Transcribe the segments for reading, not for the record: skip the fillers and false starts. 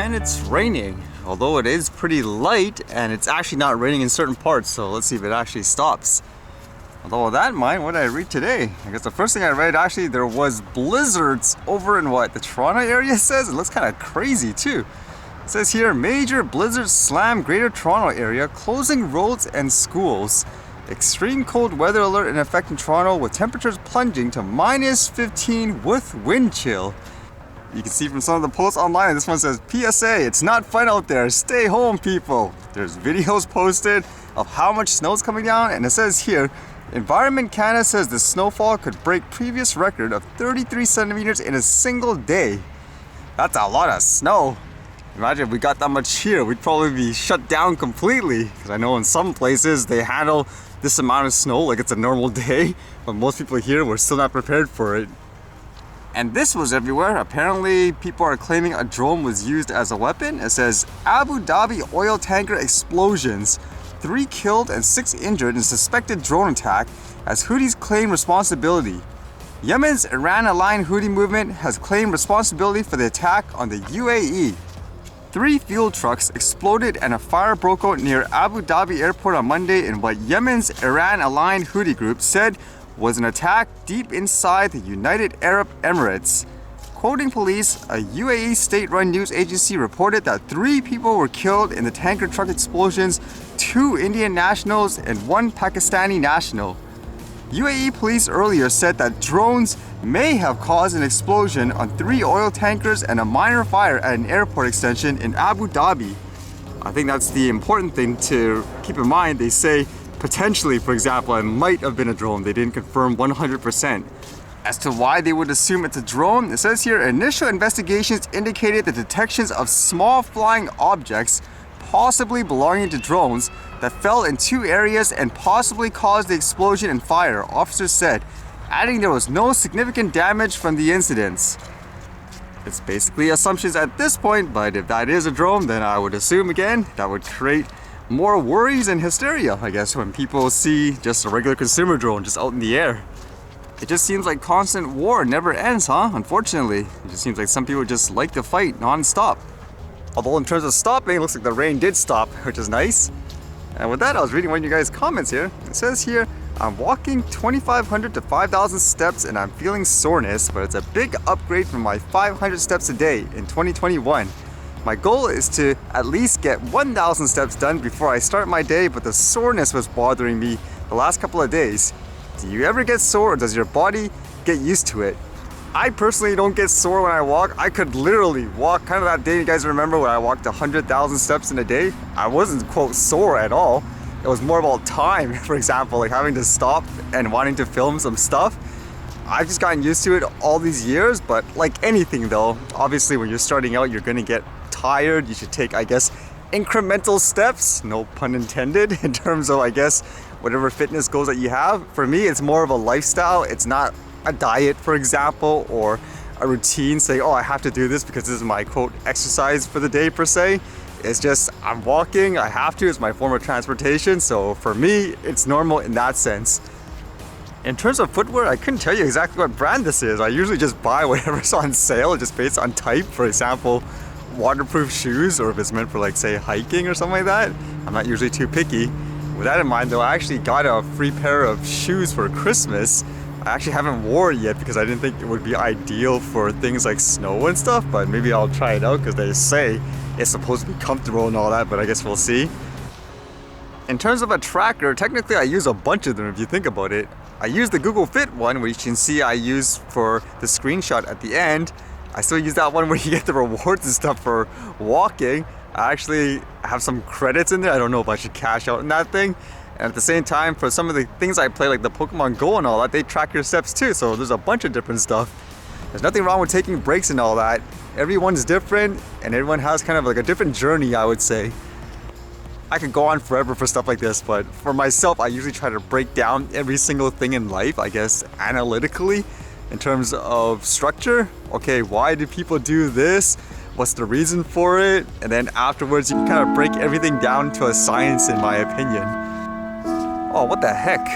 and it's raining, although it is pretty light and it's actually not raining in certain parts, so let's see if it actually stops. Although with that in mind, what did I read today? I guess the first thing I read, actually there was blizzards over in the Toronto area. It says it looks kind of crazy too. It says here, major blizzards slam Greater Toronto area, closing roads and schools. Extreme cold weather alert in effect in Toronto with temperatures plunging to -15 with wind chill. You can see from some of the posts online, this one says, PSA, it's not fun out there, stay home people. There's videos posted of how much snow is coming down, and it says here, Environment Canada says the snowfall could break previous record of 33 centimeters in a single day. That's a lot of snow. Imagine if we got that much here, we'd probably be shut down completely. Because I know in some places they handle this amount of snow like it's a normal day, but most people here were still not prepared for it. And this was everywhere. Apparently people are claiming a drone was used as a weapon. It says Abu Dhabi oil tanker explosions, 3 killed and 6 injured in suspected drone attack as Houthis claim responsibility. Yemen's Iran-aligned Houthi movement has claimed responsibility for the attack on the UAE. 3 fuel trucks exploded and a fire broke out near Abu Dhabi airport on Monday in what Yemen's Iran-aligned Houthi group said was an attack deep inside the United Arab Emirates. Quoting police, a UAE state-run news agency reported that 3 people were killed in the tanker truck explosions, 2 Indian nationals and 1 Pakistani national. UAE police earlier said that drones may have caused an explosion on 3 oil tankers and a minor fire at an airport extension in Abu Dhabi. I think that's the important thing to keep in mind. They say potentially, for example, it might have been a drone. They didn't confirm 100%. As to why they would assume it's a drone, it says here, initial investigations indicated the detections of small flying objects, possibly belonging to drones, that fell in 2 areas and possibly caused the explosion and fire, officers said, adding there was no significant damage from the incidents. It's basically assumptions at this point, but if that is a drone, then I would assume again that would create more worries and hysteria, I guess, when people see just a regular consumer drone just out in the air. It just seems like constant war never ends, huh? Unfortunately. It just seems like some people just like to fight non-stop. Although in terms of stopping, it looks like the rain did stop, which is nice. And with that, I was reading one of you guys' comments here. It says here, I'm walking 2,500 to 5,000 steps and I'm feeling soreness, but it's a big upgrade from my 500 steps a day in 2021. My goal is to at least get 1,000 steps done before I start my day, but the soreness was bothering me the last couple of days. Do you ever get sore, or does your body get used to it? I personally don't get sore when I walk. I could literally walk, kind of that day you guys remember when I walked 100,000 steps in a day? I wasn't, quote, sore at all. It was more about time, for example, like having to stop and wanting to film some stuff. I've just gotten used to it all these years, but like anything though, obviously when you're starting out, you're gonna get tired. You should take, I guess, incremental steps, no pun intended, in terms of, I guess, whatever fitness goals that you have. For me, it's more of a lifestyle. It's not a diet, for example, or a routine saying, oh, I have to do this because this is my, quote, exercise for the day per se. It's just, I'm walking, I have to, it's my form of transportation. So for me, it's normal in that sense. In terms of footwear, I couldn't tell you exactly what brand this is. I usually just buy whatever's on sale, just based on type. For example, waterproof shoes, or if it's meant for, like, say, hiking or something like that. I'm not usually too picky. With that in mind though, I actually got a free pair of shoes for Christmas. I actually haven't worn it yet because I didn't think it would be ideal for things like snow and stuff, but maybe I'll try it out because they say it's supposed to be comfortable and all that, but I guess we'll see. In terms of a tracker, technically I use a bunch of them if you think about it. I use the Google Fit one, which you can see I use for the screenshot at the end. I still use that one where you get the rewards and stuff for walking. I actually have some credits in there. I don't know if I should cash out in that thing. And at the same time, for some of the things I play, like the Pokemon Go and all that, they track your steps too. So there's a bunch of different stuff. There's nothing wrong with taking breaks and all that. Everyone's different and everyone has kind of like a different journey, I would say. I could go on forever for stuff like this, but for myself, I usually try to break down every single thing in life, I guess, analytically, in terms of structure. Okay, why do people do this? What's the reason for it? And then afterwards, you can kind of break everything down to a science, in my opinion. Oh, what the heck?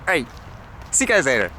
Alright, see you guys later.